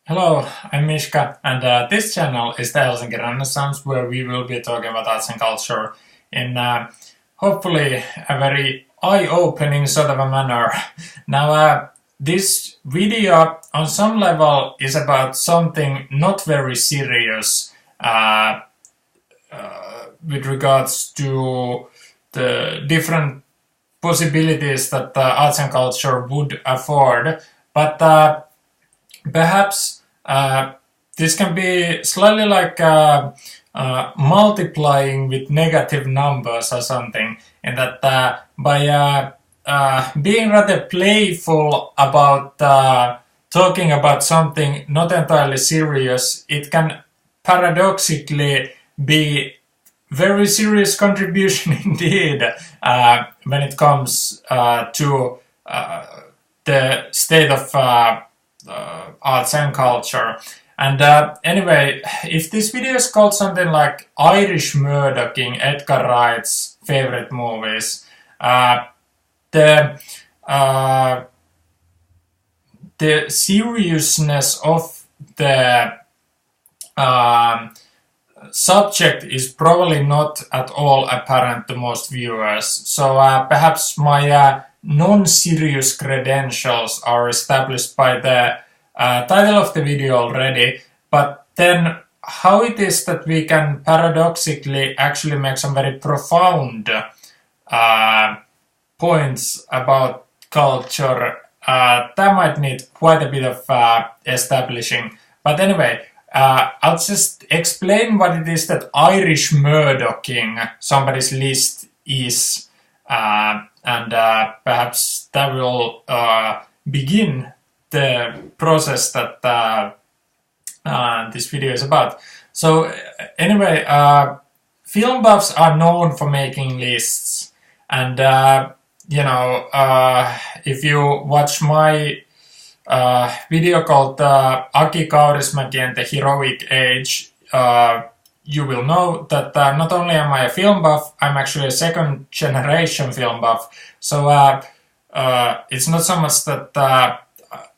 Hello, I'm Mishka, and this channel is the Helsinki Renaissance, where we will be talking about arts and culture in hopefully a very eye-opening sort of a manner. Now, this video on some level is about something not very serious with regards to the different possibilities that arts and culture would afford, but perhaps this can be slightly like multiplying with negative numbers or something, and that by being rather playful about talking about something not entirely serious, it can paradoxically be very serious contribution indeed when it comes to the state of arts and culture. And anyway, if this video is called something like Irishmurdoching Edgar Wright's favorite movies, the seriousness of the subject is probably not at all apparent to most viewers. So perhaps my non-serious credentials are established by the title of the video already, but then how it is that we can paradoxically actually make some very profound points about culture, that might need quite a bit of establishing. But anyway, I'll just explain what it is that Irishmurdoching somebody's list is, and perhaps that will begin the process that this video is about. So anyway, film buffs are known for making lists, and if you watch my video called Aki Kaurismäki and the Heroic Age, you will know that not only am I a film buff, I'm actually a second generation film buff. So it's not so much that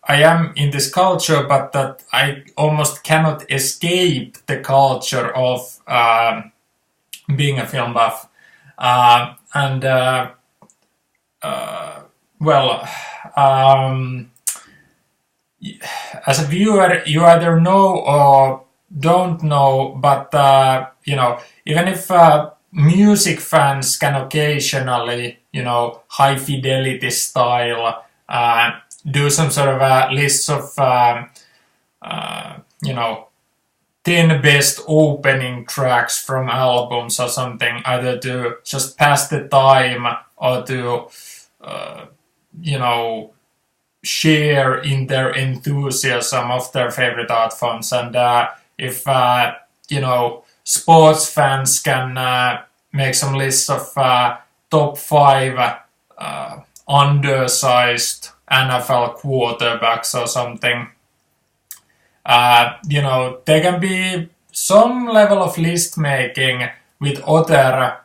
I am in this culture, but that I almost cannot escape the culture of being a film buff. As a viewer, you either know or don't know, but even if music fans can occasionally, high fidelity style, do some sort of a list of 10 best opening tracks from albums or something, either to just pass the time or to share in their enthusiasm of their favorite art forms. And if sports fans can make some lists of top 5 undersized NFL quarterbacks or something, there can be some level of list making with other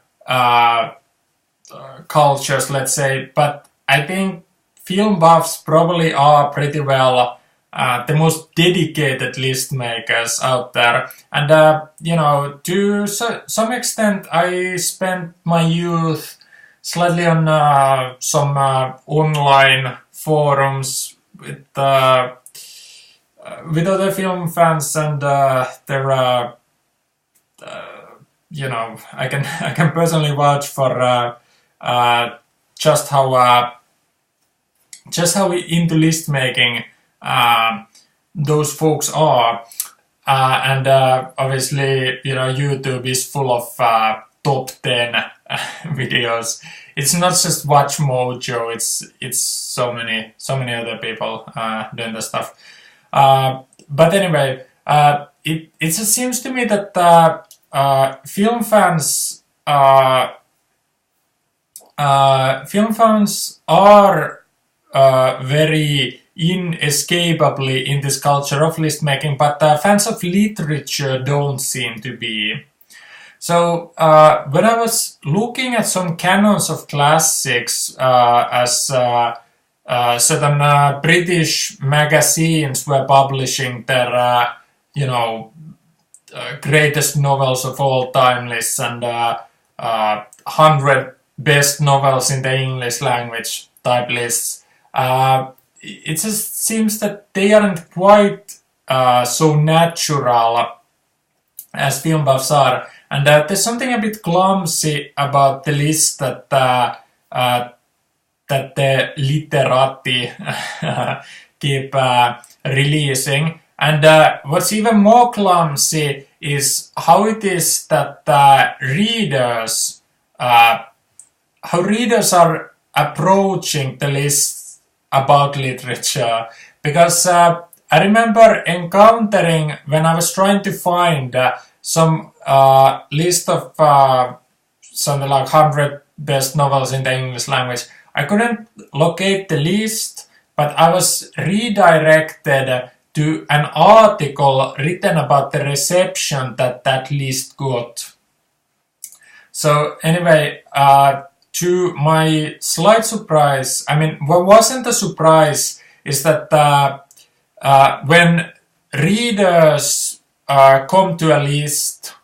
cultures, let's say, but I think film buffs probably are pretty well the most dedicated list makers out there. And to some extent I spent my youth slightly on some online forums with other film fans, and there I can personally vouch for just how into list making those folks are, and obviously YouTube is full of top 10 videos. It's not just Watch Mojo, it's so many other people doing this stuff. But anyway, it just seems to me that film fans are very inescapably in this culture of list making, but fans of literature don't seem to be. So when I was looking at some canons of classics as certain British magazines were publishing their, greatest novels of all time lists and 100 best novels in the English language type lists. It just seems that they aren't quite so natural as film buffs are, and there's something a bit clumsy about the list that the literati keep releasing. And what's even more clumsy is how it is that readers are approaching the lists about literature. Because I remember encountering, when I was trying to find some list of something like 100 best novels in the English language, I couldn't locate the list, but I was redirected to an article written about the reception that list got. So anyway, to my slight surprise, I mean, what wasn't a surprise is that when readers come to a list,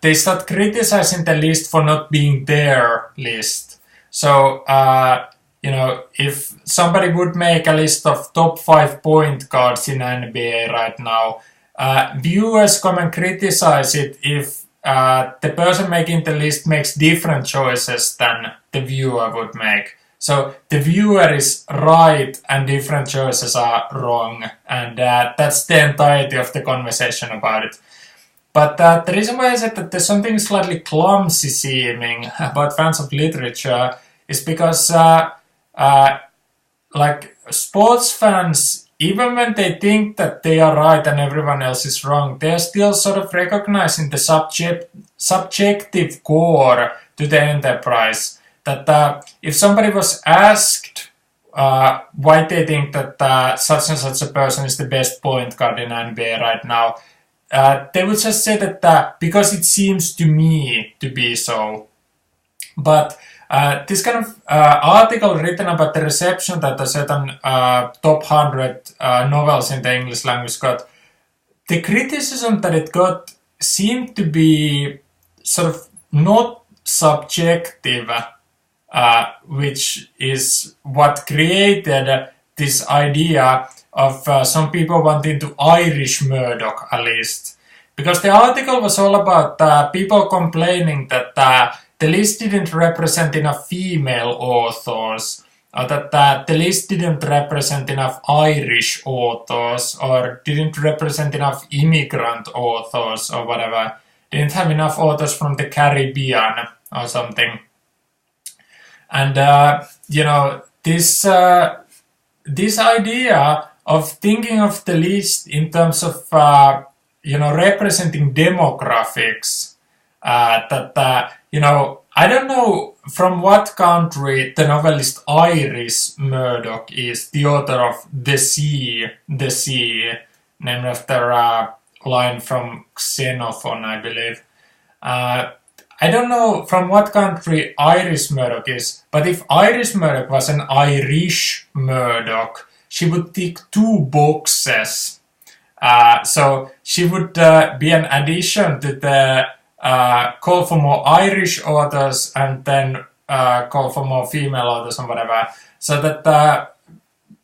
they start criticizing the list for not being their list. So, if somebody would make a list of top 5 point guards in NBA right now, viewers come and criticize it if the person making the list makes different choices than the viewer would make. So the viewer is right and different choices are wrong, and that's the entirety of the conversation about it. But the reason why I said that there's something slightly clumsy seeming about fans of literature is because like sports fans, even when they think that they are right and everyone else is wrong, they're still sort of recognizing the subjective core to the enterprise. That if somebody was asked why they think that such and such a person is the best point guard in NBA right now, they would just say that because it seems to me to be so. But this kind of article written about the reception that a certain top 100 novels in the English language got, the criticism that it got seemed to be sort of not subjective, which is what created this idea of some people wanting to Irishmurdoch a list. Because the article was all about people complaining that the list didn't represent enough female authors, or that the list didn't represent enough Irish authors, or didn't represent enough immigrant authors, or whatever. Didn't have enough authors from the Caribbean, or something. And, this idea of thinking of the list in terms of, representing demographics, I don't know from what country the novelist Irishmurdoch is, the author of The Sea, named after a line from Xenophon, I believe. I don't know from what country Irishmurdoch is, but if Irishmurdoch was an Irishmurdoch, she would tick 2 boxes. So she would be an addition to the call for more Irish authors and then call for more female authors and whatever. So that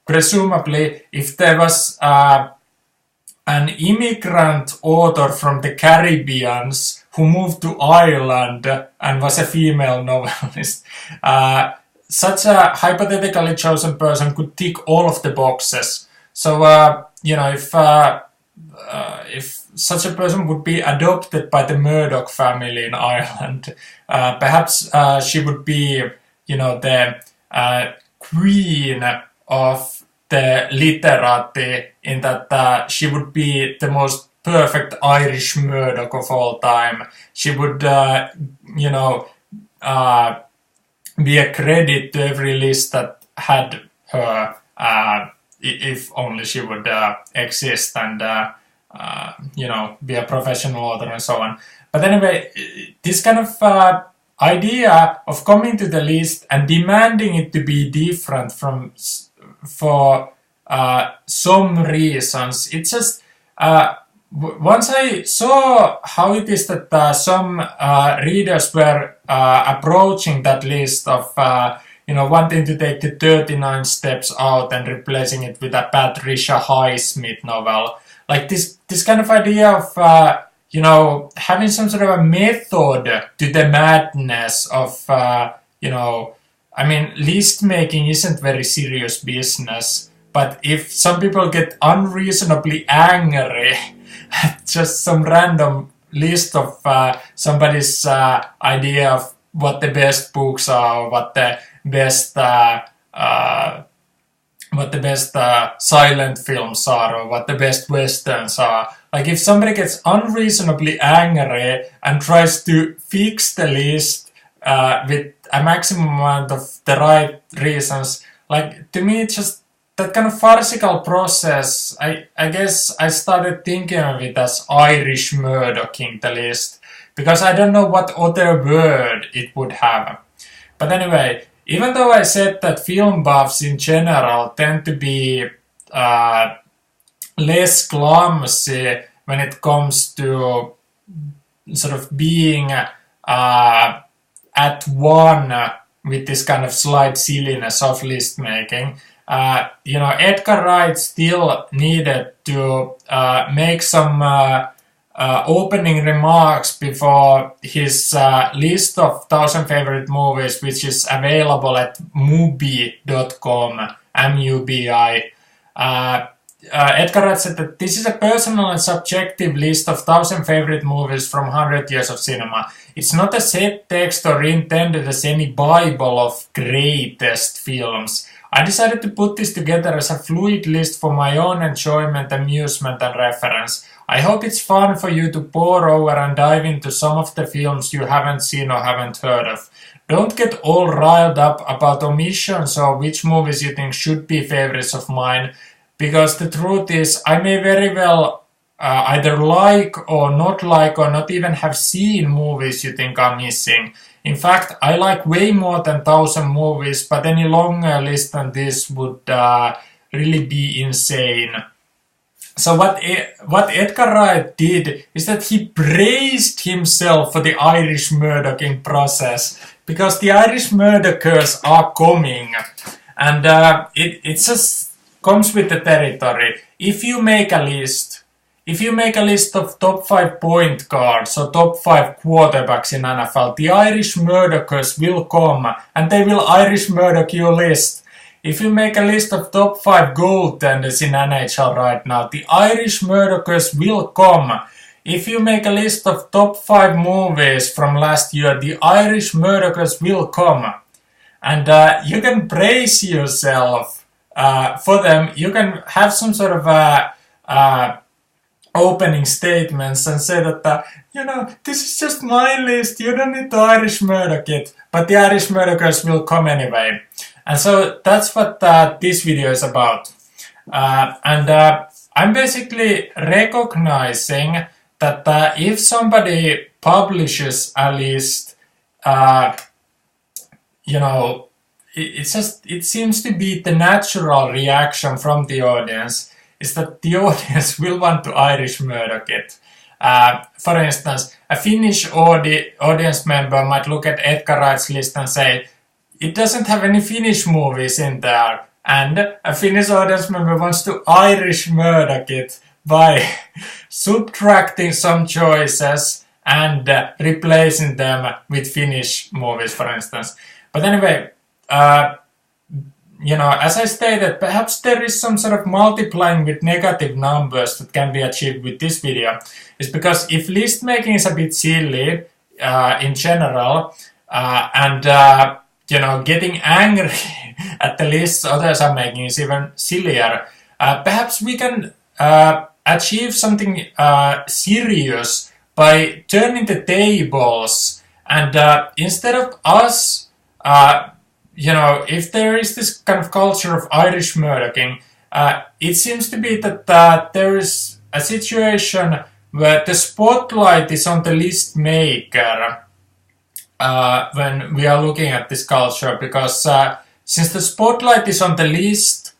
presumably if there was an immigrant author from the Caribbeans who moved to Ireland and was a female novelist, such a hypothetically chosen person could tick all of the boxes. So, if such a person would be adopted by the Murdoch family in Ireland, perhaps she would be, the queen of the literati, in that she would be the most perfect Irishmurdoch of all time. She would, be a credit to every list that had her, if only she would exist and, be a professional author and so on. But anyway, this kind of idea of coming to the list and demanding it to be different for some reasons. It's just once I saw how it is that some readers were approaching that list of wanting to take the 39 steps out and replacing it with a Patricia Highsmith novel, like this kind of idea of having some sort of a method to the madness of list making isn't very serious business, but if some people get unreasonably angry at just some random list of somebody's idea of what the best books are, what the best silent films are, or what the best westerns are. Like if somebody gets unreasonably angry and tries to fix the list with a maximum amount of the right reasons, like to me it's just that kind of farcical process. I guess I started thinking of it as Irishmurdoching the list, because I don't know what other word it would have. But anyway, even though I said that film buffs in general tend to be less clumsy when it comes to sort of being at one with this kind of slight silliness of list making, Edgar Wright still needed to make some opening remarks before his list of 1,000 favorite movies, which is available at mubi.com, M-U-B-I. Edgar Wright said that this is a personal and subjective list of 1,000 favorite movies from 100 years of cinema. It's not a set text or intended as any bible of greatest films. I decided to put this together as a fluid list for my own enjoyment, amusement and reference. I hope it's fun for you to pore over and dive into some of the films you haven't seen or haven't heard of. Don't get all riled up about omissions or which movies you think should be favorites of mine, because the truth is I may very well either like or not even have seen movies you think are missing. In fact, I like way more than 1,000 movies, but any longer list than this would really be insane. So what Edgar Wright did is that he praised himself for the Irishmurdoching process, because the Irishmurdochers are coming, and it just comes with the territory. If you make a list of top 5 point guards or top 5 quarterbacks in NFL, the Irishmurdochers will come and they will Irishmurdoch your list. If you make a list of top 5 goaltenders in NHL right now, the Irishmurdochers will come. If you make a list of top 5 movies from last year, the Irishmurdochers will come. And you can praise yourself for them. You can have some sort of opening statements and say that, this is just my list, you don't need to Irishmurdoch it, but the Irishmurdochers will come anyway. And so that's what this video is about. I'm basically recognizing that if somebody publishes a list, it seems to be the natural reaction from the audience is that the audience will want to Irishmurdoch it. For instance, a Finnish audience member might look at Edgar Wright's list and say, it doesn't have any Finnish movies in there, and a Finnish audience member wants to Irishmurdoch it by subtracting some choices and replacing them with Finnish movies, for instance. But anyway, as I stated, perhaps there is some sort of multiplying with negative numbers that can be achieved with this video. It's because if list making is a bit silly in general, and getting angry at the lists others are making is even sillier, perhaps we can achieve something serious by turning the tables, and instead of us if there is this kind of culture of Irishmurdoching, it seems to be that there is a situation where the spotlight is on the list maker, when we are looking at this culture, because since the spotlight is on the list,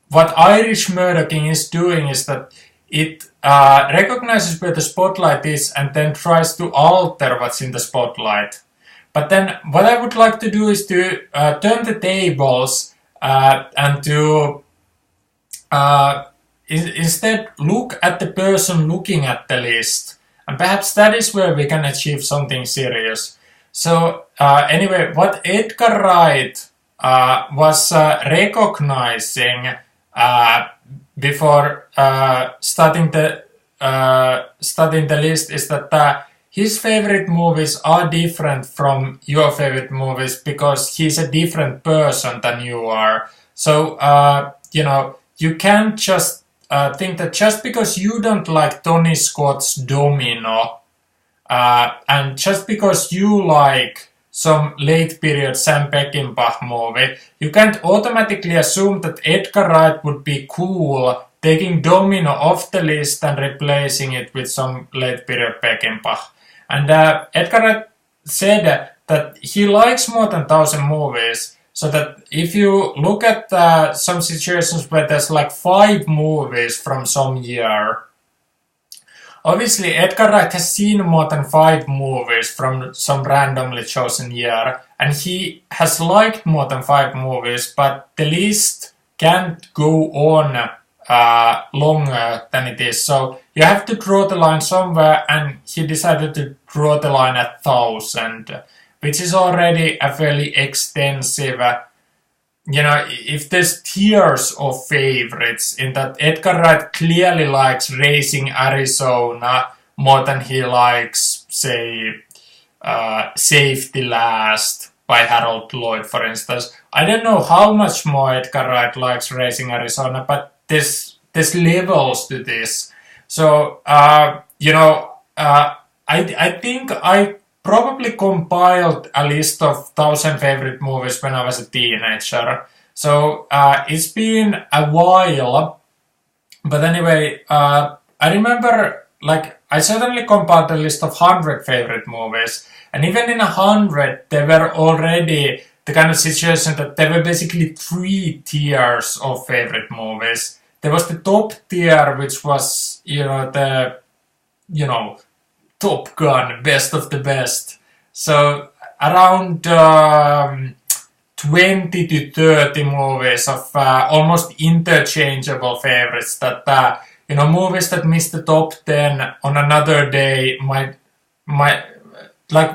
what Irishmurdoching is doing is that it recognizes where the spotlight is and then tries to alter what's in the spotlight. But then what I would like to do is to turn the tables and to instead look at the person looking at the list. And perhaps that is where we can achieve something serious. So anyway, what Edgar Wright was recognizing before studying the list is that his favorite movies are different from your favorite movies because he's a different person than you are. So you can't just think that just because you don't like Tony Scott's Domino and just because you like some late period Sam Peckinpah movie, you can't automatically assume that Edgar Wright would be cool taking Domino off the list and replacing it with some late period Peckinpah. And Edgar Wright said that he likes more than 1,000 movies, so that if you look at some situations where there's like 5 movies from some year, obviously Edgar Wright has seen more than 5 movies from some randomly chosen year, and he has liked more than 5 movies, but the list can't go on longer than it is. So you have to draw the line somewhere, and he decided to draw the line at 1,000, which is already a fairly extensive, if there's tiers of favorites, in that Edgar Wright clearly likes Raising Arizona more than he likes, say, Safety Last by Harold Lloyd, for instance. I don't know how much more Edgar Wright likes Raising Arizona, but there's levels to this. So, I think I probably compiled a list of 1,000 favorite movies when I was a teenager. So it's been a while. But anyway, I remember, I certainly compiled a list of 100 favorite movies. And even in 100, there were already the kind of situation that there were basically 3 tiers of favorite movies. There was the top tier, which was, Top Gun, best of the best. So around 20 to 30 movies of almost interchangeable favorites that, movies that missed the top 10 on another day might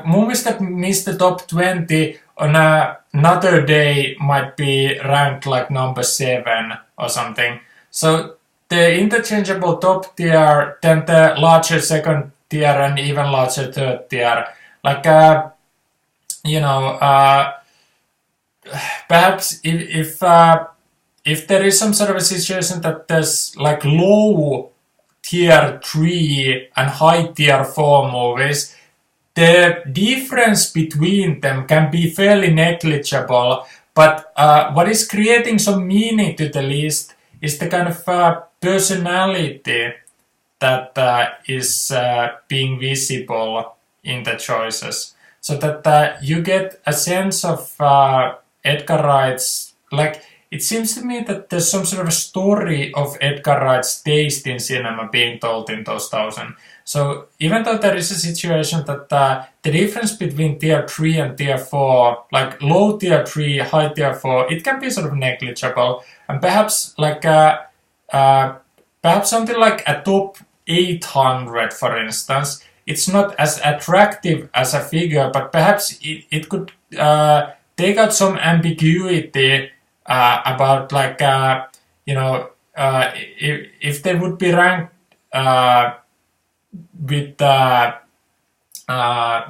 movies that missed the top 20 on another day might be ranked like number 7 or something. So the interchangeable top tier, then the larger second tier and even larger third tier. Perhaps if there is some sort of a situation that there's low tier 3 and high tier 4 movies, the difference between them can be fairly negligible, but what is creating some meaning to the list is the kind of personality that is being visible in the choices. So that you get a sense of Edgar Wright's, it seems to me that there's some sort of a story of Edgar Wright's taste in cinema being told in those 1,000. So even though there is a situation that the difference between tier 3 and tier 4, low tier 3, high tier 4, it can be sort of negligible. And perhaps perhaps something like a top 800, for instance, it's not as attractive as a figure, but perhaps it could take out some ambiguity about if they would be ranked with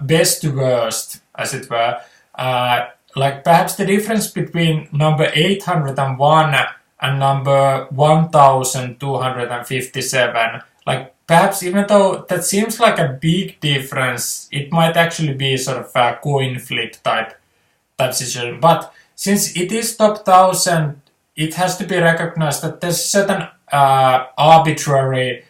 best to worst, as it were. Perhaps the difference between number 801 and number 1257, perhaps even though that seems like a big difference, it might actually be sort of a coin flip type situation. But since it is top 1,000, it has to be recognized that there's certain arbitrary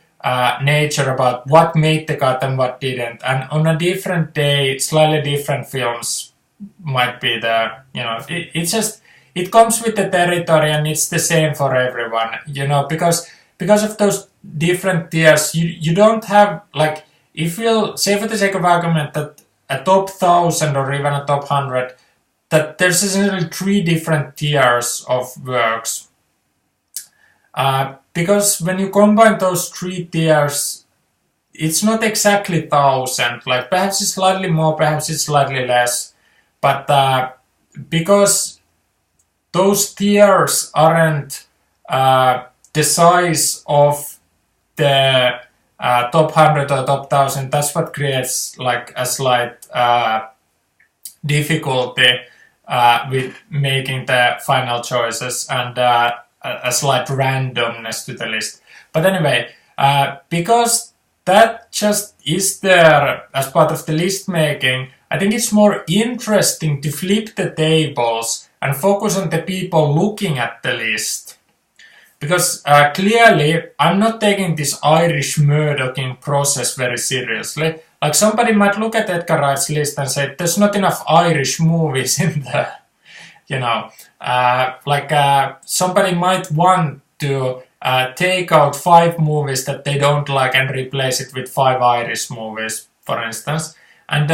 nature about what made the cut and what didn't. And on a different day, slightly different films might be there. You know, it comes with the territory, and it's the same for everyone. You know, because of those different tiers, you don't have, like, if you'll say for the sake of argument that a top 1,000 or even a top 100, that there's essentially 3 different tiers of works. Because when you combine those 3 tiers, it's not exactly 1,000. Like, perhaps it's slightly more, perhaps it's slightly less. But because those tiers aren't the size of the top 100 or top 1,000, that's what creates like a slight difficulty with making the final choices, and a slight randomness to the list. But anyway, because that just is there as part of the list making, I think it's more interesting to flip the tables and focus on the people looking at the list. Because clearly, I'm not taking this Irishmurdoching process very seriously. Like, somebody might look at Edgar Wright's list and say, there's not enough Irish movies in there. You know, somebody might want to take out 5 movies that they don't like and replace it with 5 Irish movies, for instance. And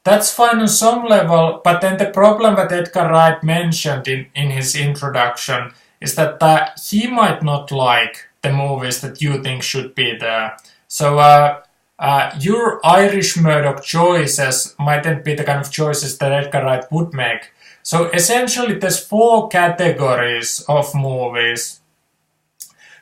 that's fine on some level, but then the problem that Edgar Wright mentioned in his introduction is that he might not like the movies that you think should be there. So your Irishmurdoch choices mightn't be the kind of choices that Edgar Wright would make. So essentially there's 4 categories of movies.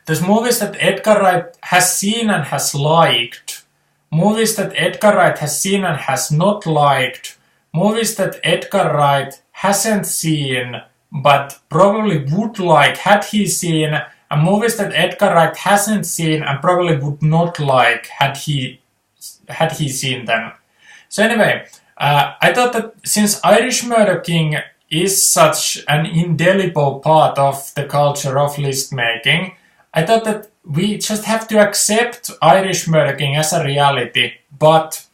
There's movies that Edgar Wright has seen and has liked, movies that Edgar Wright has seen and has not liked, movies that Edgar Wright hasn't seen but probably would like had he seen, and movies that Edgar Wright hasn't seen and probably would not like had he seen them. So anyway, I thought that since Irishmurdoching is such an indelible part of the culture of list making, I thought that we just have to accept Irishmurdoching as a reality, but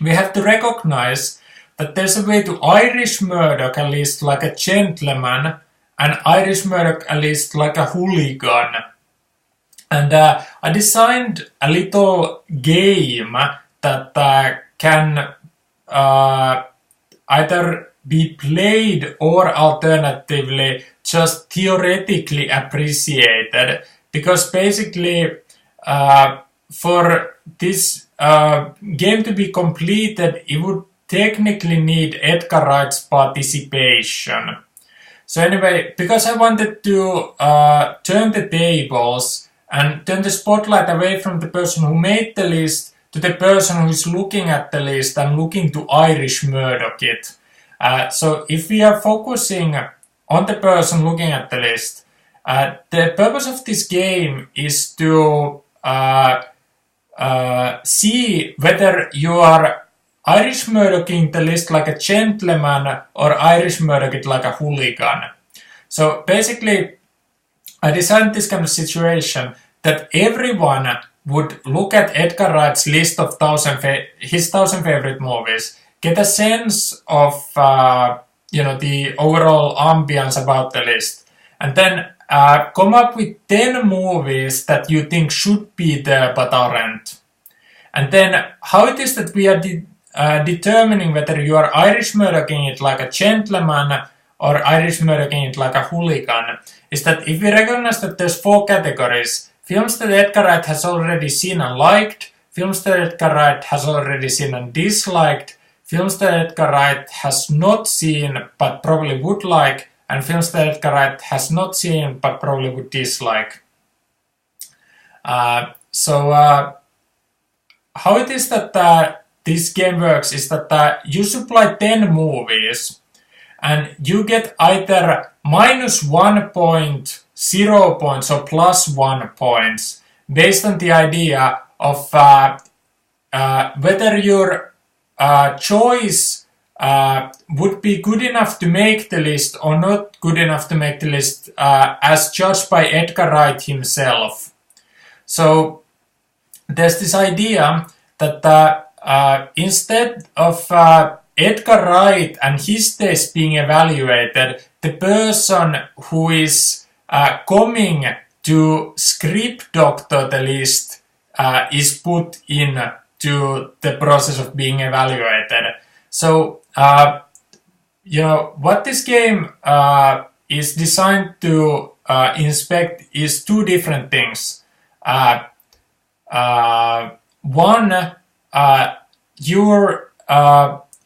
we have to recognize that there's a way to Irishmurdoch a list like a gentleman and Irishmurdoch a list like a hooligan. And I designed a little game that can either be played or alternatively just theoretically appreciated, because basically for this game to be completed, it would technically need Edgar Wright's participation. So anyway, because I wanted to turn the tables and turn the spotlight away from the person who made the list to the person who is looking at the list and looking to Irishmurdoch it. So if we are focusing on the person looking at the list, the purpose of this game is to see whether you are Irishmurdoching the list like a gentleman or Irishmurdoch it like a hooligan. So basically, I designed this kind of situation that everyone would look at Edgar Wright's list of his 1,000 favorite movies, get a sense of the overall ambience about the list, and then come up with 10 movies that you think should be there but aren't. And then how it is that we are determining whether you are Irishmurdoching it like a gentleman or Irishmurdoching it like a hooligan is that if we recognize that there's 4 categories: films that Edgar Wright has already seen and liked, films that Edgar Wright has already seen and disliked, films that Edgar Wright has not seen but probably would like, and films that Edgar Wright has not seen but probably would dislike. How it is that this game works is that you supply 10 movies and you get either -1 point, 0 points or +1 points based on the idea of whether your choice would be good enough to make the list or not good enough to make the list as judged by Edgar Wright himself. So there's this idea that instead of Edgar Wright and his taste being evaluated, the person who is coming to script doctor the list is put in to the process of being evaluated. So, what this game is designed to inspect is two different things. One,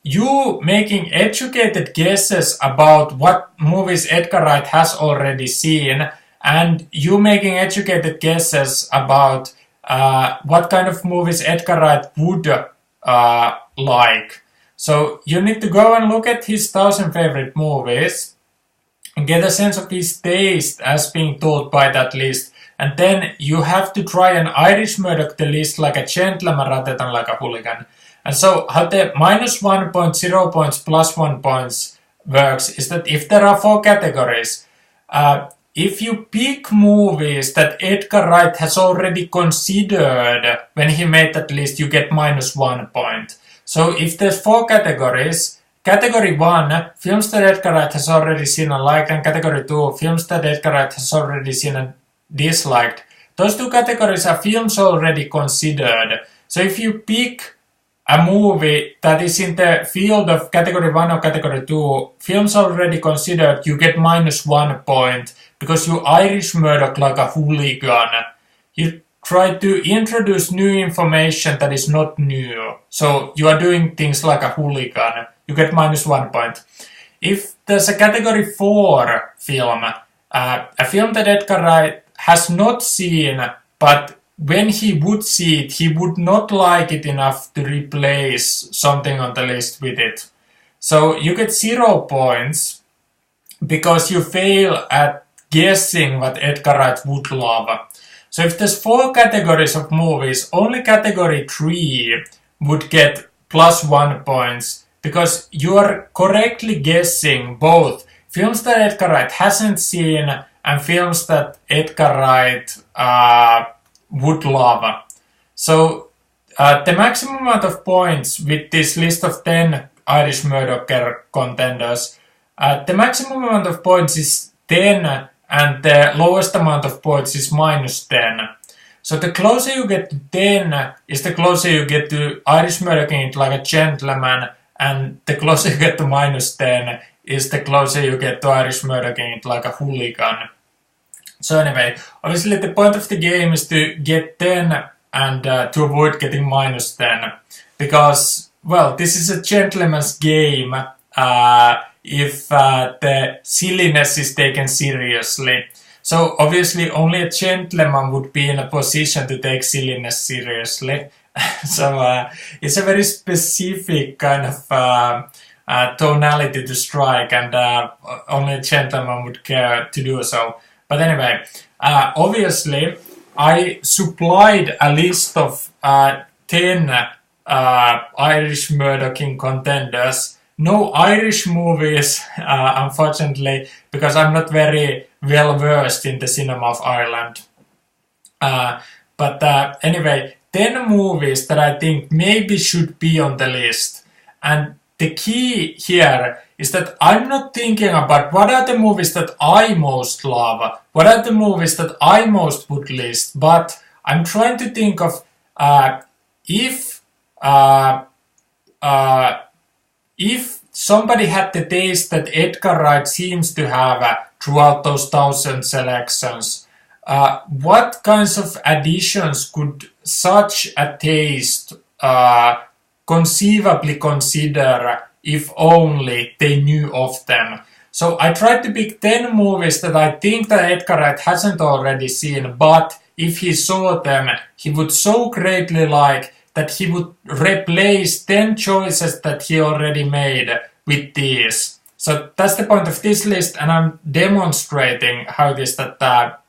you making educated guesses about what movies Edgar Wright has already seen, and you making educated guesses about what kind of movies Edgar Wright would like. So you need to go and look at his 1,000 favorite movies and get a sense of his taste as being told by that list. And then you have to try and Irishmurdoch the list like a gentleman rather than like a hooligan. And so how the -1 point, 0 points, +1 points works is that if there are 4 categories, if you pick movies that Edgar Wright has already considered when he made that list, you get -1 point. So if there's 4 categories, category 1, films that Edgar Wright has already seen and liked, and category 2, films that Edgar Wright has already seen and disliked. Those 2 categories are films already considered. So if you pick a movie that is in the field of category 1 or category 2, films already considered, you get -1 point because you Irishmurdoch like a hooligan. You try to introduce new information that is not new. So you are doing things like a hooligan. You get -1 point. If there's a category 4 film, a film that Edgar Wright has not seen, but when he would see it, he would not like it enough to replace something on the list with it. So you get 0 points because you fail at guessing what Edgar Wright would love. So if there's 4 categories of movies, only category 3 would get +1 points because you are correctly guessing both films that Edgar Wright hasn't seen and films that Edgar Wright would love. So the maximum amount of points with this list of 10 Irishmurdoch contenders, the maximum amount of points is 10 and the lowest amount of points is -10. So the closer you get to 10 is the closer you get to Irishmurdoching it like a gentleman, and the closer you get to -10 is the closer you get to Irishmurdoching it like a hooligan. So anyway, obviously the point of the game is to get 10 and to avoid getting -10. Because, well, this is a gentleman's game if the silliness is taken seriously. So obviously only a gentleman would be in a position to take silliness seriously. So it's a very specific kind of tonality to strike, and only a gentleman would care to do so. But anyway, obviously I supplied a list of 10 Irishmurdoching contenders. No Irish movies, unfortunately, because I'm not very well versed in the cinema of Ireland. But anyway, 10 movies that I think maybe should be on the list. And the key here is that I'm not thinking about what are the movies that I most love, what are the movies that I most would list, but I'm trying to think of if somebody had the taste that Edgar Wright seems to have throughout those 1,000 selections, what kinds of additions could such a taste conceivably consider if only they knew of them? So I tried to pick 10 movies that I think that Edgar Wright hasn't already seen, but if he saw them, he would so greatly like that he would replace 10 choices that he already made with these. So that's the point of this list, and I'm demonstrating how it is that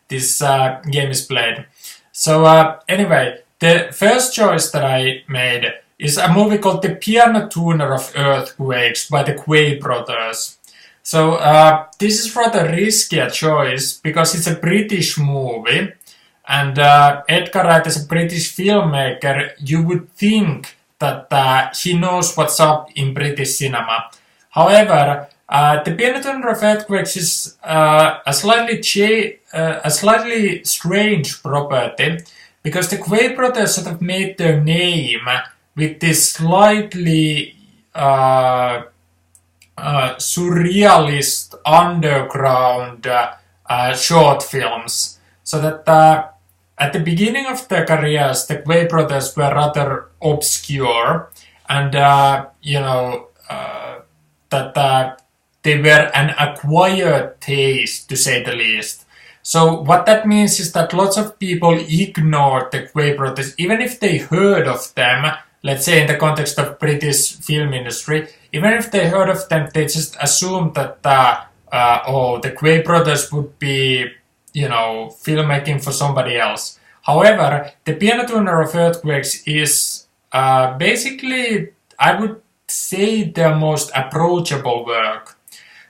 this game is played. So anyway, the first choice that I made is a movie called The Piano Tuner of Earthquakes by the Quay brothers. So this is rather risky a choice because it's a British movie, And Edgar Wright, as a British filmmaker, you would think that he knows what's up in British cinema. However, the Piano Thunder of Earthquakes is a slightly strange property, because the Quay brothers sort of made their name with this slightly surrealist underground short films. So that at the beginning of their careers, the Quay brothers were rather obscure, and that they were an acquired taste, to say the least. So what that means is that lots of people ignored the Quay brothers, even if they heard of them. Let's say in the context of British film industry, even if they heard of them, they just assumed that the Quay brothers would be, filmmaking for somebody else. However, the Piano Thunder of Earthquakes is basically, I would say, their most approachable work.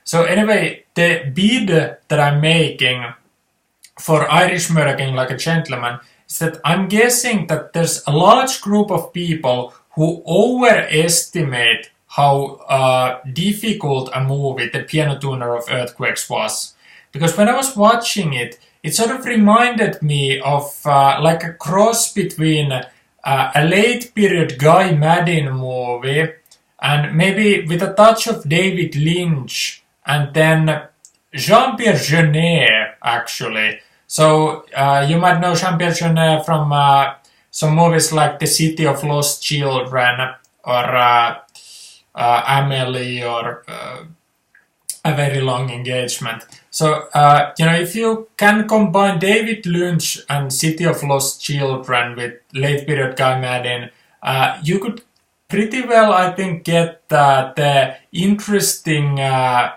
So anyway, the bid that I'm making for Irishmurdoch Like a Gentleman is that I'm guessing that there's a large group of people who overestimate how difficult a movie The Piano Tuner of Earthquakes was. Because when I was watching it, it sort of reminded me of like a cross between a late period Guy Maddin movie and maybe with a touch of David Lynch and then Jean-Pierre Jeunet, actually. So you might know Jean-Pierre Jeunet from some movies like The City of Lost Children or Amelie or A Very Long Engagement. So, if you can combine David Lynch and City of Lost Children with late period Guy Maddin, you could pretty well, I think, get the interesting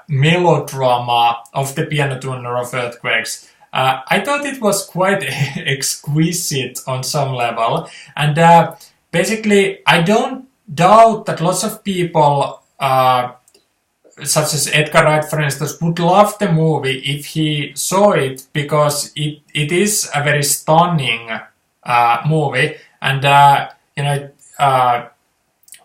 melodrama of The Piano Tuner of Earthquakes. I thought it was quite exquisite on some level, and basically I don't doubt that lots of people, such as Edgar Wright, for instance, would love the movie if he saw it, because it is a very stunning movie, and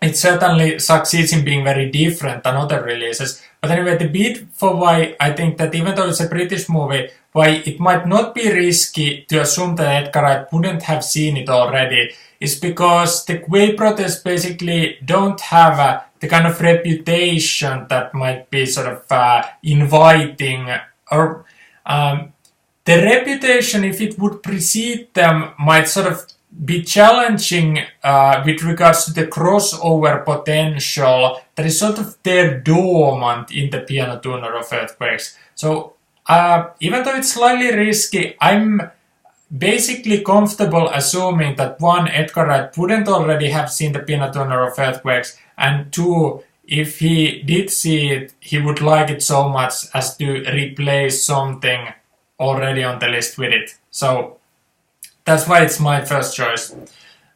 it certainly succeeds in being very different than other releases. But anyway, the bid for why I think that even though it's a British movie, why it might not be risky to assume that Edgar Wright wouldn't have seen it already is because the Quay brothers basically don't have the kind of reputation that might be sort of inviting, or the reputation, if it would precede them, might sort of be challenging with regards to the crossover potential that is sort of there dormant in the Piano Tuner of Earthquakes. So even though it's slightly risky, I'm basically comfortable assuming that one, Edgar Wright wouldn't already have seen the Piano Tuner of Earthquakes, and two, if he did see it, he would like it so much as to replace something already on the list with it. So that's why it's my first choice.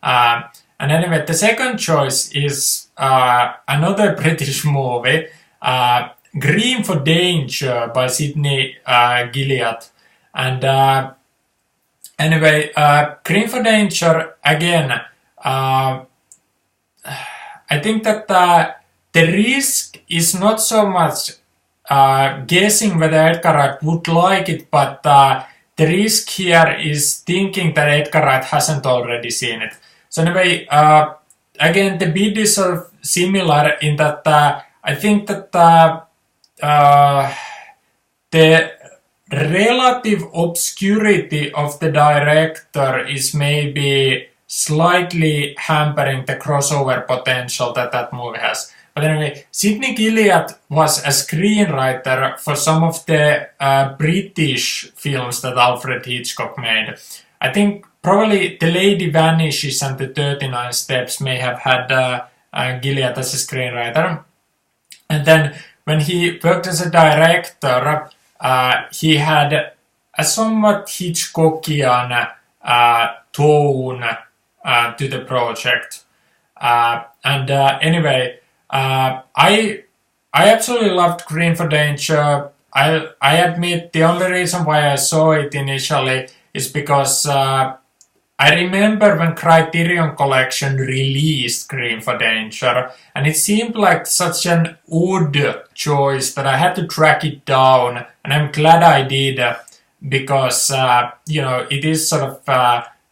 And anyway, the second choice is another British movie, Green for Danger by Sidney Gilliatt. And anyway, Green for Danger, again, I think that the risk is not so much guessing whether Edgar Wright would like it, but the risk here is thinking that Edgar Wright hasn't already seen it. So anyway, again, the bid is sort of similar in that I think that the relative obscurity of the director is maybe slightly hampering the crossover potential that movie has. But anyway, Sidney Gilliatt was a screenwriter for some of the British films that Alfred Hitchcock made. I think probably The Lady Vanishes and The 39 Steps may have had Gilliatt as a screenwriter. And then when he worked as a director, he had a somewhat Hitchcockian tone to the project. Anyway, I absolutely loved Green for Danger. I admit the only reason why I saw it initially is because I remember when Criterion Collection released Green for Danger, and it seemed like such an odd choice that I had to track it down, and I'm glad I did, because, it is sort of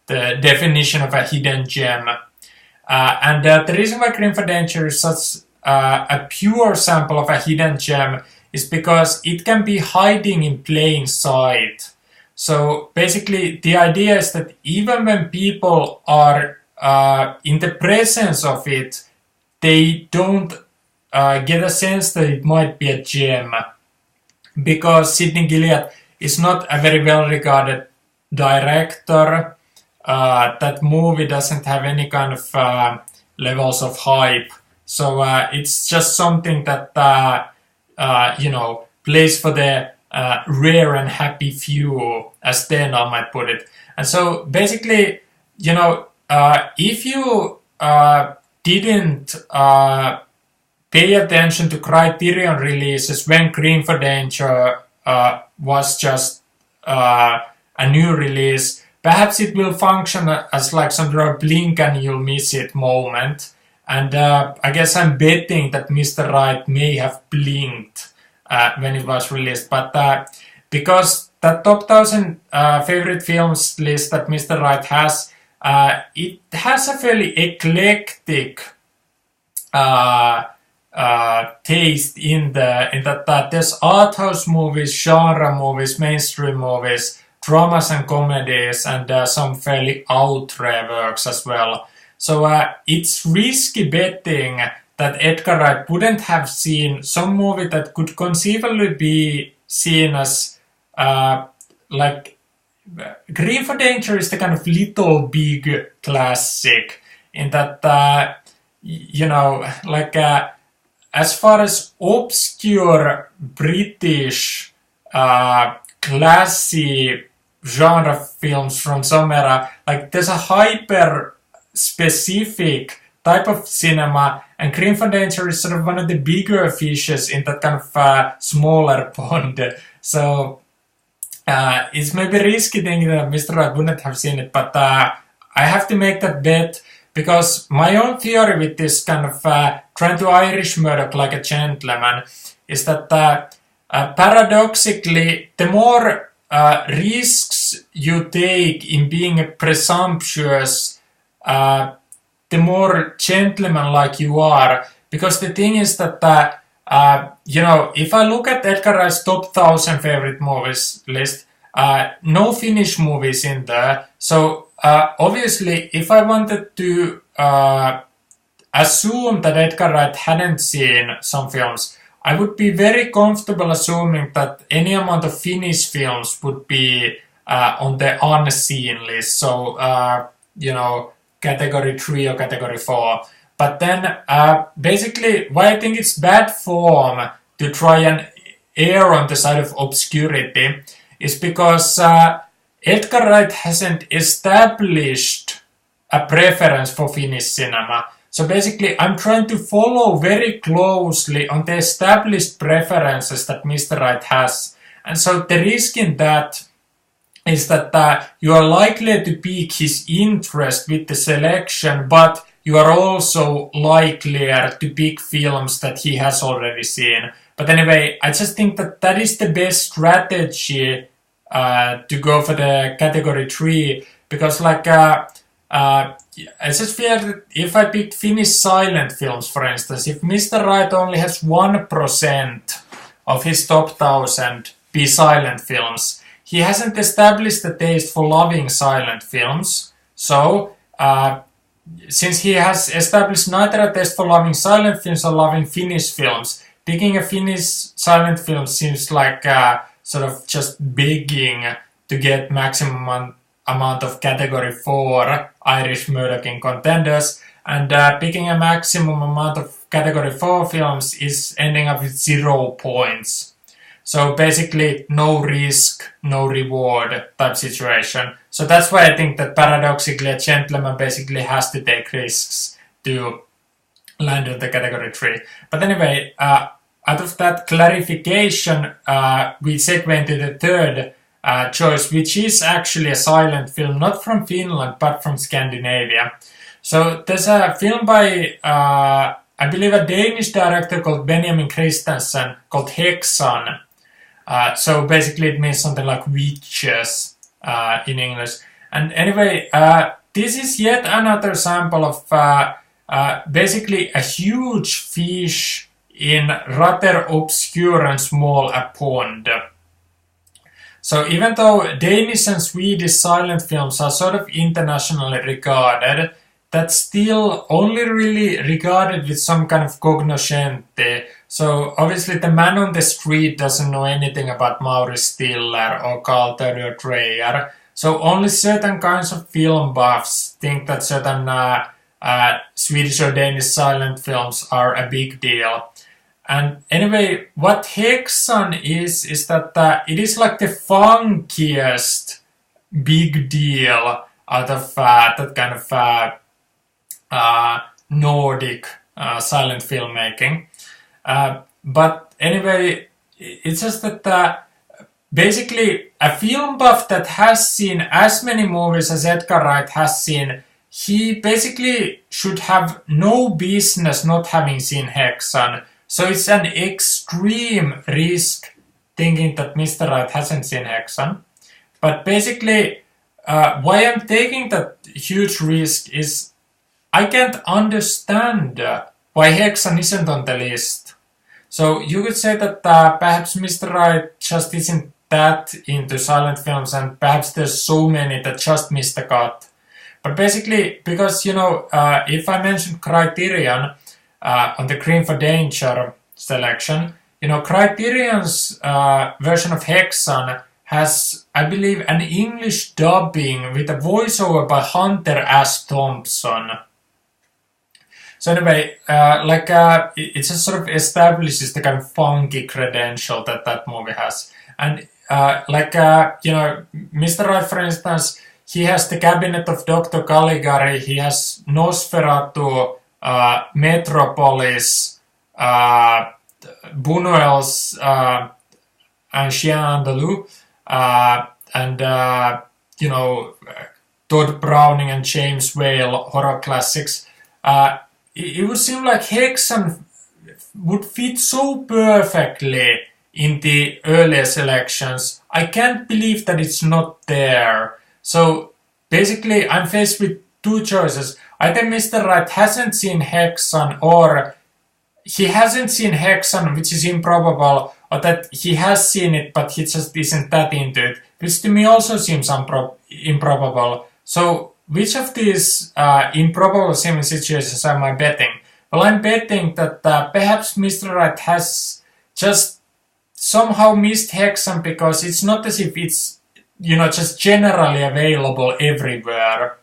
the definition of a hidden gem. And the reason why Green for Danger is such a pure sample of a hidden gem is because it can be hiding in plain sight. So basically, the idea is that even when people are in the presence of it, they don't get a sense that it might be a gem, because Sidney Gilliat is not a very well-regarded director. That movie doesn't have any kind of levels of hype, so it's just something that plays for the rare and happy few, as Stendhal might put it. And so basically, if you didn't pay attention to Criterion releases when Green for Danger was just a new release, perhaps it will function as like some sort of blink and you'll miss it moment. And I guess I'm betting that Mr. Wright may have blinked when it was released, but because that top 1000 favorite films list that Mr. Wright has, it has a fairly eclectic taste in that there's art house movies, genre movies, mainstream movies, dramas and comedies, and some fairly outre works as well. So it's risky betting that Edgar Wright wouldn't have seen some movie that could conceivably be seen as Green for Danger is the kind of little big classic in that, as far as obscure British classy genre films from some era, like there's a hyper specific type of cinema, and Green for Danger is sort of one of the bigger fishes in that kind of smaller pond. So it's maybe risky thinking that Mr. Wright wouldn't have seen it, but I have to make that bet, because my own theory with this kind of trying to Irishmurdoch like a gentleman is that paradoxically, the more risks you take in being presumptuous, the more gentleman-like you are. Because the thing is that, if I look at Edgar Wright's top 1000 favorite movies list, no Finnish movies in there. So obviously, if I wanted to assume that Edgar Wright hadn't seen some films, I would be very comfortable assuming that any amount of Finnish films would be on the unseen list. So, category 3 or category 4. But then, basically, why I think it's bad form to try and err on the side of obscurity is because Edgar Wright hasn't established a preference for Finnish cinema. So basically, I'm trying to follow very closely on the established preferences that Mr. Wright has. And so the risk in that is that you are likely to pique his interest with the selection, but you are also likelier to pick films that he has already seen. But anyway, I just think that is the best strategy to go for the category 3, because I just feel that if I picked Finnish silent films, for instance, if Mr. Wright only has 1% of his top 1000 be silent films, he hasn't established the taste for loving silent films. So, since he has established neither a taste for loving silent films or loving Finnish films, picking a Finnish silent film seems like sort of just begging to get maximum amount of category 4 Irishmurdoch in contenders, and picking a maximum amount of category 4 films is ending up with 0 points. So basically, no risk, no reward type situation. So that's why I think that paradoxically a gentleman basically has to take risks to land on the category 3. But anyway, out of that clarification, we segue into the third choice, which is actually a silent film, not from Finland, but from Scandinavia. So there's a film by, I believe, a Danish director called Benjamin Christensen called Häxan. So basically it means something like witches in English. And anyway, this is yet another sample of basically a huge fish in rather obscure and small a pond. So even though Danish and Swedish silent films are sort of internationally regarded, that's still only really regarded with some kind of cognoscente. So obviously the man on the street doesn't know anything about Maurice Stiller or Carl Theodor Dreyer. So only certain kinds of film buffs think that certain Swedish or Danish silent films are a big deal. And anyway, what Häxan is that it is like the funkiest big deal out of that kind of Nordic silent filmmaking. But anyway, it's just that basically a film buff that has seen as many movies as Edgar Wright has seen, he basically should have no business not having seen Häxan. So it's an extreme risk thinking that Mr. Wright hasn't seen Häxan. But basically, why I'm taking that huge risk is I can't understand why Häxan isn't on the list. So you could say that perhaps Mr. Wright just isn't that into silent films, and perhaps there's so many that just missed the cut. But basically, because, you know, if I mention Criterion on the Green for Danger selection, you know, Criterion's version of Häxan has, I believe, an English dubbing with a voiceover by Hunter S. Thompson. So anyway, it just sort of establishes the kind of funky credential that that movie has. And you know, Mr. Wright, for instance, he has The Cabinet of Dr. Caligari, he has Nosferatu, Metropolis, Buñuel's Un Chien Andalou, and you know, Todd Browning and James Whale horror classics. It would seem like Häxan would fit so perfectly in the earlier selections. I can't believe that it's not there. So basically I'm faced with two choices. Either Mr. Wright hasn't seen Häxan, or he hasn't seen Häxan, which is improbable, or that he has seen it but he just isn't that into it, which to me also seems improbable. So which of these improbable seeming situations am I betting? Well, I'm betting that perhaps Mr. Wright has just somehow missed Häxan because it's not as if it's, you know, just generally available everywhere.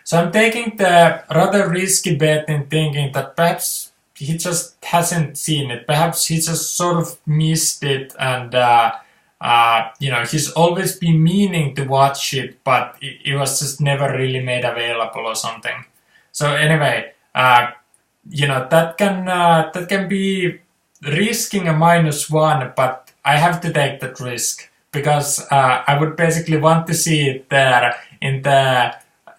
So I'm taking the rather risky bet in thinking that perhaps he just hasn't seen it. Perhaps he just sort of missed it, and you know, he's always been meaning to watch it, but it was just never really made available or something. So anyway, you know, that can be risking a -1, but I have to take that risk because I would basically want to see it there in the,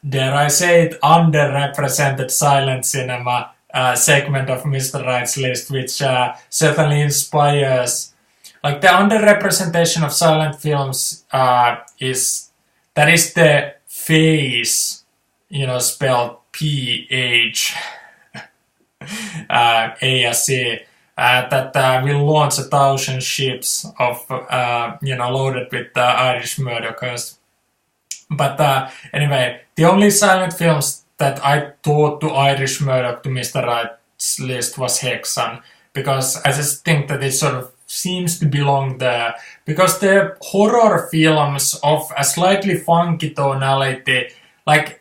dare I say it, underrepresented silent cinema segment of Mr. Wright's list, which certainly inspires. Like, the underrepresentation of silent films is the phase, you know, spelled PH ASE, that will launch 1,000 ships of, you know, loaded with Irishmurdochers. But anyway, the only silent films that I thought to Irishmurdoch to Mr. Wright's list was Häxan, because I just think that it sort of seems to belong there, because they're horror films of a slightly funky tonality. Like,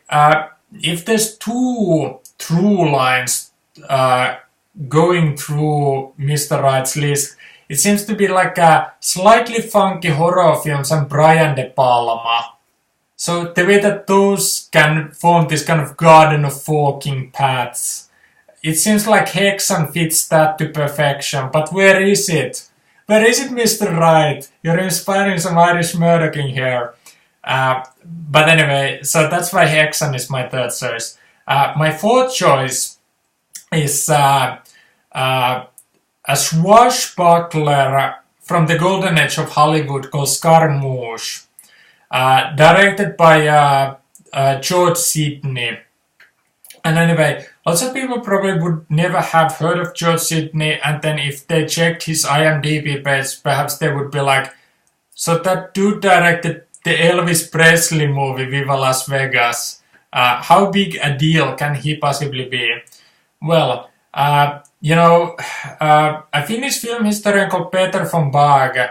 if there's two through lines going through Mr. Wright's list, it seems to be like a slightly funky horror films and Brian De Palma. So the way that those can form this kind of garden of forking paths, it seems like Häxan fits that to perfection. But where is it? Where is it, Mr. Wright? You're inspiring some Irishmurdoch in here. But anyway, so that's why Häxan is my third choice. My fourth choice is a swashbuckler from the golden age of Hollywood called Scarmouche, directed by George Sidney. And anyway, lots of people probably would never have heard of George Sidney, and then if they checked his IMDb page, perhaps they would be like, so that dude directed the Elvis Presley movie Viva Las Vegas. How big a deal can he possibly be? Well, a Finnish film historian called Pedro von Bag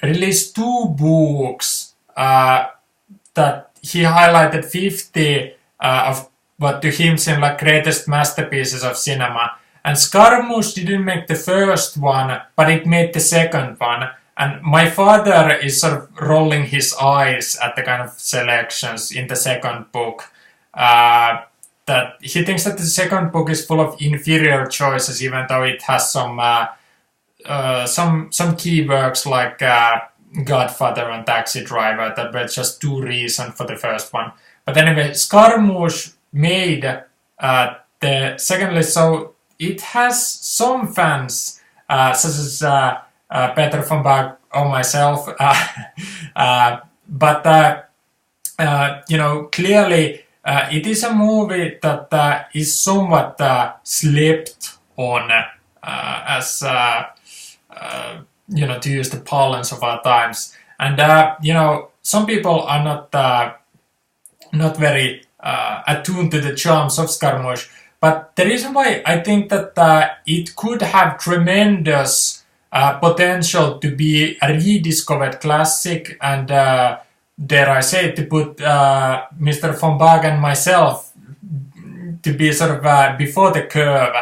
released 2 books that he highlighted 50 of what to him seem like greatest masterpieces of cinema. And Scarmouche didn't make the first one, but it made the second one. And my father is sort of rolling his eyes at the kind of selections in the second book. That he thinks that the second book is full of inferior choices, even though it has some key works like Godfather and Taxi Driver that were just too recent for the first one. But anyway, Scarmouche made the second list, so it has some fans, such as Peter von Bag or myself, but clearly it is a movie that is somewhat slept on as to use the parlance of our times, and some people are not very attuned to the charms of Scarmouche. But the reason why I think that it could have tremendous potential to be a rediscovered classic, and dare I say, to put Mr. von Bag and myself to be sort of before the curve,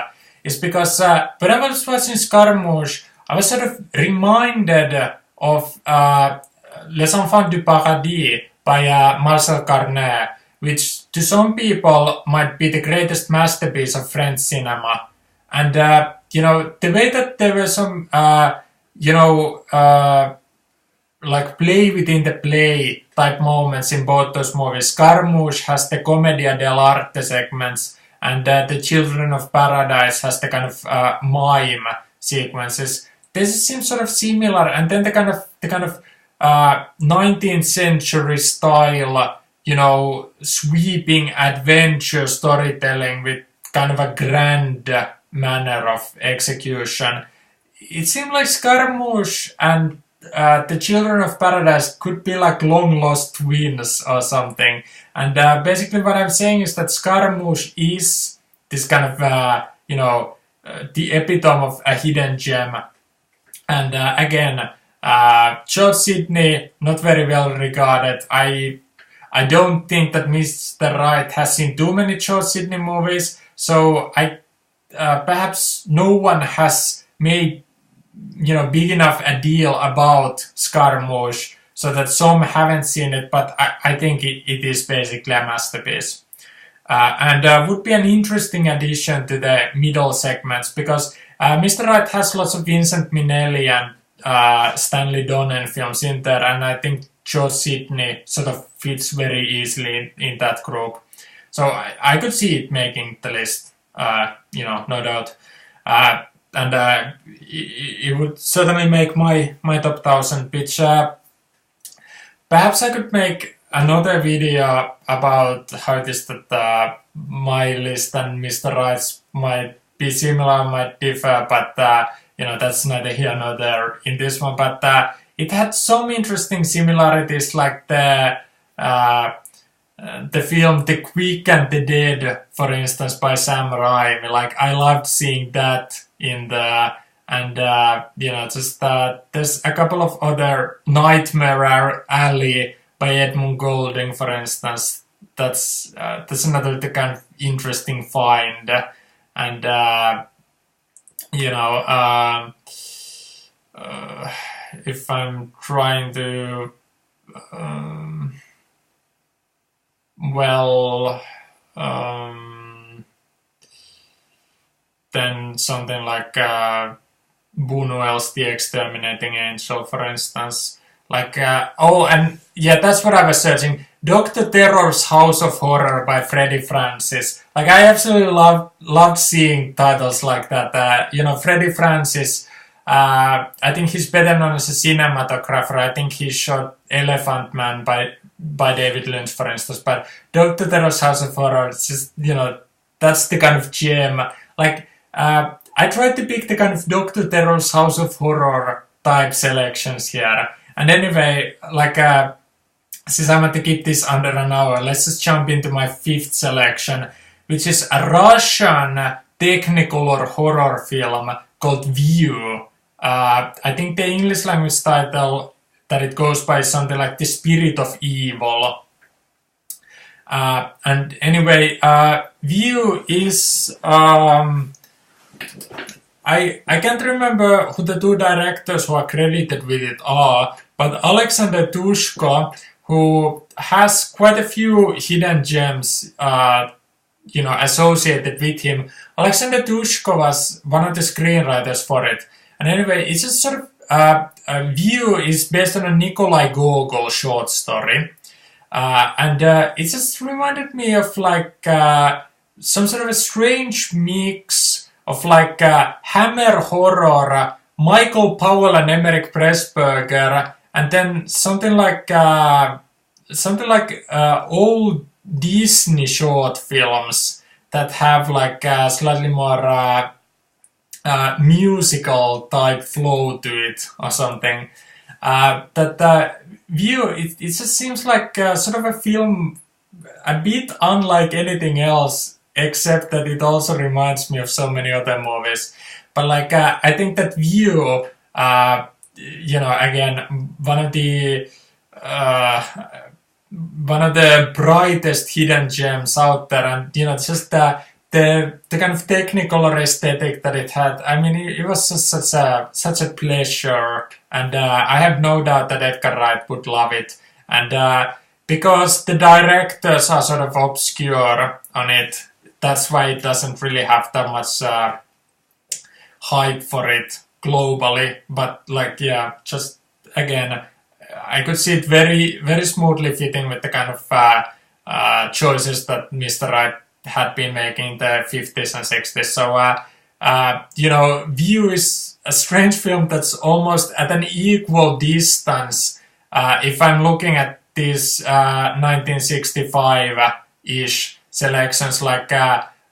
is because when I was watching Scarmouche, I was sort of reminded of Les Enfants du Paradis by Marcel Carné, which to some people might be the greatest masterpiece of French cinema. And, the way that there were some, like play within the play type moments in both those movies. Scarmouche has the Commedia dell'arte segments, and the Children of Paradise has the kind of mime sequences. This seems sort of similar, and then the kind of 19th century style, sweeping adventure storytelling with kind of a grand manner of execution. It seemed like Scarmouche and the Children of Paradise could be like long lost twins or something. And basically what I'm saying is that Scarmouche is this kind of, the epitome of a hidden gem. And again, George Sidney, not very well regarded. I don't think that Mr. Wright has seen too many George Sidney movies, so perhaps no one has made big enough a deal about Scarmouche so that some haven't seen it, but I think it is basically a masterpiece. And would be an interesting addition to the middle segments, because Mr. Wright has lots of Vincent Minnelli and Stanley Donen films in there, and I think George Sidney sort of fits very easily in that group. So I could see it making the list, no doubt. And it would certainly make my top 1000, which perhaps I could make another video about how it is that my list and Mr. Wright's might be similar, might differ, but that's neither here nor there in this one. But it had some interesting similarities, like the film The Quick and the Dead, for instance, by Sam Raimi. Like, I loved seeing that in the, and there's a couple of other, Nightmare Alley by Edmund Golding, for instance. That's another kind of interesting find. And if I'm trying to then something like Buñuel's The Exterminating Angel, for instance. Like, oh, and yeah, that's what I was searching. Dr. Terror's House of Horror by Freddie Francis. Like, I absolutely loved seeing titles like that. You know, Freddie Francis, I think he's better known as a cinematographer. I think he shot Elephant Man by David Lynch, for instance. But Dr. Terror's House of Horror, it's just, you know, that's the kind of gem. Like, I tried to pick the kind of Dr. Terror's House of Horror type selections here. And anyway, like, since I'm going to keep this under an hour, let's just jump into my fifth selection, which is a Russian Technicolor horror film called View. I think the English language title that it goes by is something like The Spirit of Evil. And anyway, View is... I can't remember who the two directors who are credited with it are, but Alexander Tushko, who has quite a few hidden gems, you know, associated with him. Alexander Tushko was one of the screenwriters for it. And anyway, it's just sort of, View is based on a Nikolai Gogol short story. And it just reminded me of like some sort of a strange mix of like Hammer horror, Michael Powell and Emmerich Pressburger, and then something like old Disney short films that have like slightly more musical type flow to it or something. That View, it just seems like sort of a film a bit unlike anything else, except that it also reminds me of so many other movies. But like, I think that View, you know, again, one of the brightest hidden gems out there, and you know, just the kind of Technicolor aesthetic that it had. I mean, it was just such a pleasure, and I have no doubt that Edgar Wright would love it. And because the directors are sort of obscure on it, that's why it doesn't really have that much hype for it globally. But like, yeah, just again, I could see it very, very smoothly fitting with the kind of choices that Mr. Wright had been making in the 50s and 60s. So, you know, View is a strange film that's almost at an equal distance. If I'm looking at these 1965-ish selections like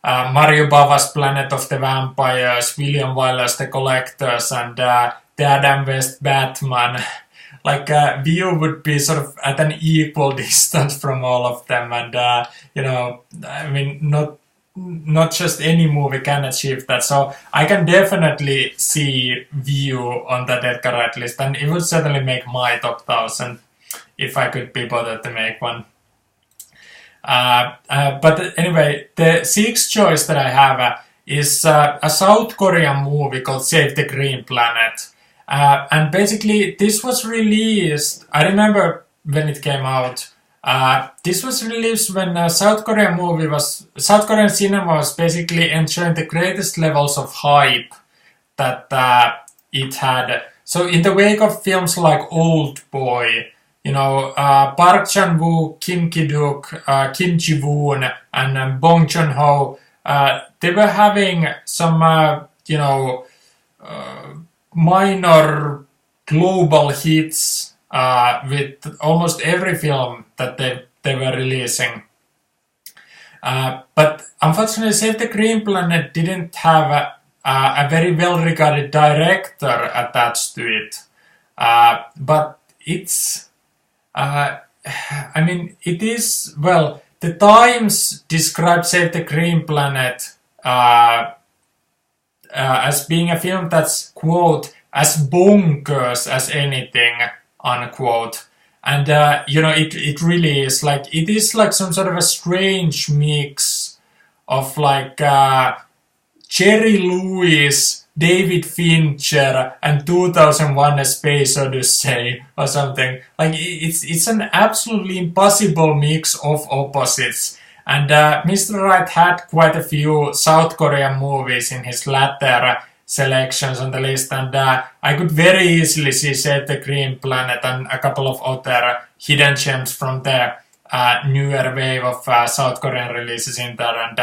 Mario Bava's Planet of the Vampires, William Wyler's The Collectors, and the Adam West Batman, like View would be sort of at an equal distance from all of them. And you know, I mean, not just any movie can achieve that. So I can definitely see View on that Edgar Wright list, and it would certainly make my top 1000 if I could be bothered to make one. But anyway, the sixth choice that I have is a South Korean movie called Save the Green Planet. And basically, this was released, I remember when it came out, this was released when South Korean cinema was basically enjoying the greatest levels of hype that it had. So in the wake of films like Old Boy, you know, Park Chan-wook, Kim Ki-duk, Kim Ji-woon, and Bong Joon-ho, they were having some, you know, minor global hits with almost every film that they were releasing. But unfortunately, Save the Green Planet didn't have a very well-regarded director attached to it. But it's... I mean, it is, well, the Times described Save the Green Planet as being a film that's, quote, as bonkers as anything, unquote. And, you know, it really is. Like, it is like some sort of a strange mix of like Jerry Lewis, David Fincher, and 2001: A Space Odyssey or something. Like, it's an absolutely impossible mix of opposites. And Mr. Wright had quite a few South Korean movies in his latter selections on the list, and I could very easily see Save the Green Planet and a couple of other hidden gems from the newer wave of South Korean releases in there, and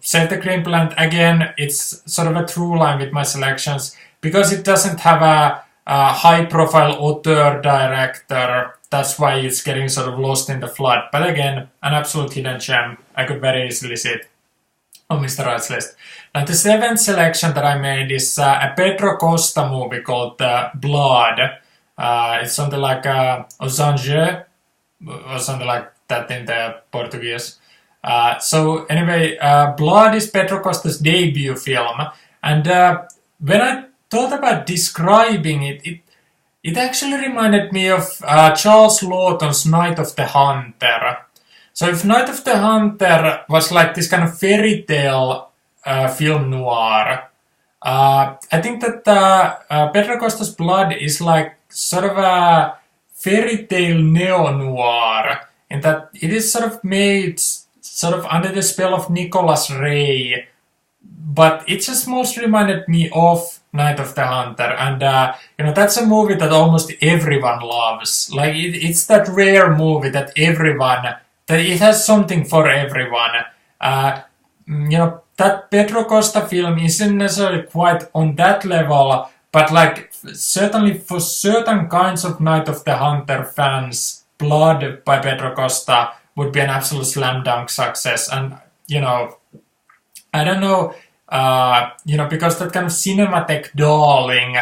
Save the Green Planet, again, it's sort of a through line with my selections, because it doesn't have a high-profile author director. That's why it's getting sort of lost in the flood. But again, an absolute hidden gem. I could very easily see it on Mr. Wright's list. Now, the seventh selection that I made is a Pedro Costa movie called Blood. It's something like Sangue, or something like that in the Portuguese. So anyway, Blood is Pedro Costa's debut film. And when I thought about describing it actually reminded me of Charles Lawton's Night of the Hunter. So if Night of the Hunter was like this kind of fairy tale film noir, I think that Pedro Costa's Blood is like sort of a fairy tale neo-noir, in that it is sort of made sort of under the spell of Nicholas Ray, but it just most reminded me of Night of the Hunter, and that's a movie that almost everyone loves. Like it's that rare movie that it has something for everyone. That Pedro Costa film isn't necessarily quite on that level, but like certainly for certain kinds of Night of the Hunter fans, Blood by Pedro Costa would be an absolute slam dunk success. And I don't know. Because that kind of cinematic darling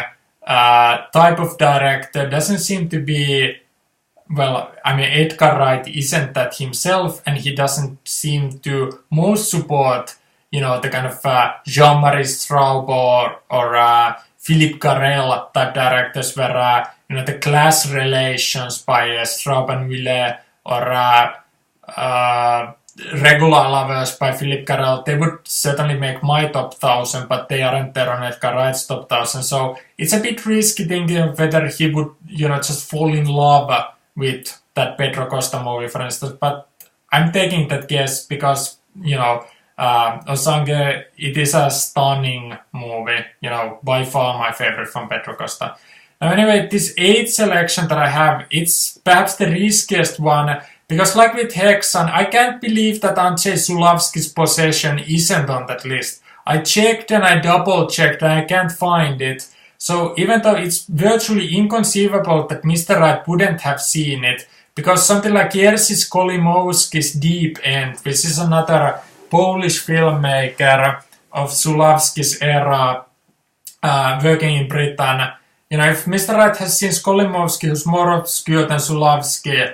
type of director doesn't seem to be, Edgar Wright isn't that himself, and he doesn't seem to most support, the kind of Jean-Marie Straub or Philippe Carrel type directors where, the class relations by Straub and Millet or Regular Lovers by Philippe Carrel, they would certainly make my top 1000, but they aren't there on Edgar Wright's top 1000. So it's a bit risky thinking of whether he would, just fall in love with that Pedro Costa movie, for instance. But I'm taking that guess because, Sangue, it is a stunning movie, by far my favorite from Pedro Costa. Now, anyway, this 8th selection that I have, it's perhaps the riskiest one. Because like with Häxan, I can't believe that Andrzej Suławski's Possession isn't on that list. I checked and I double checked and I can't find it. So even though it's virtually inconceivable that Mr. Wright wouldn't have seen it, because something like Jerzy Skolimowski's Deep End, which is another Polish filmmaker of Suławski's era, working in Britain, if Mr. Wright has seen Skolimowski, who's more obscure than Suławski,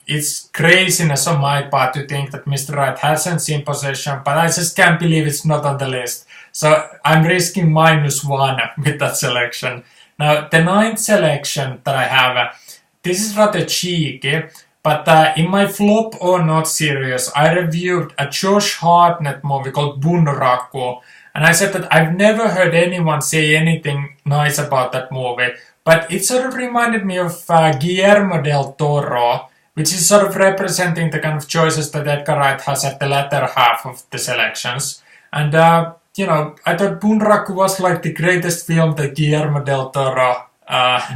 it's craziness on my part to think that Mr. Wright hasn't seen Possession, but I just can't believe it's not on the list. So I'm risking -1 with that selection. Now, the 9th selection that I have, this is rather cheeky, but in my Flop or Not series, I reviewed a Josh Hartnett movie called Bunraku, and I said that I've never heard anyone say anything nice about that movie, but it sort of reminded me of Guillermo del Toro, which is sort of representing the kind of choices that Edgar Wright has at the latter half of the selections. And, I thought Bunraku was like the greatest film that Guillermo del Toro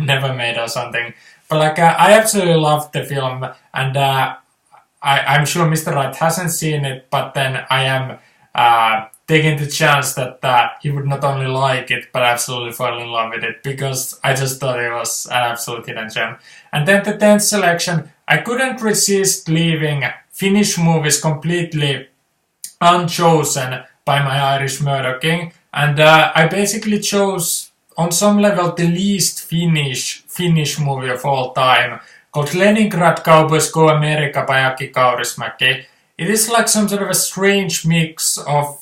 never made or something. But like, I absolutely loved the film, and I'm sure Mr. Wright hasn't seen it, but then I am taking the chance that he would not only like it, but absolutely fall in love with it, because I just thought it was an absolute hidden gem. And then the 10th selection, I couldn't resist leaving Finnish movies completely unchosen by my Irishmurdoch, and I basically chose, on some level, the least Finnish movie of all time, called Leningrad, Cowboys Go America by Aki Kaurismäki. It is like some sort of a strange mix of,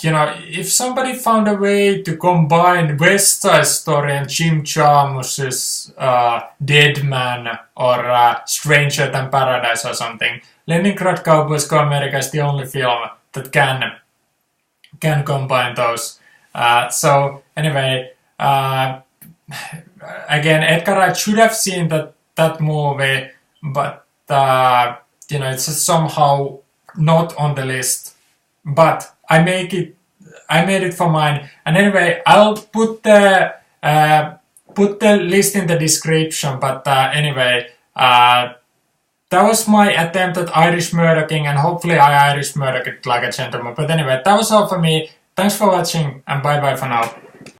if somebody found a way to combine West Side Story and Jim Jarmusch's Dead Man or Stranger Than Paradise or something, Leningrad Cowboys Go America is the only film that can combine those. So anyway, again, Edgar Wright should have seen that movie, but it's somehow not on the list. But I made it for mine. And anyway, I'll put the list in the description. But anyway, that was my attempt at Irishmurdocking, and hopefully I Irishmurdoch it like a gentleman. But anyway, that was all for me. Thanks for watching, and bye bye for now.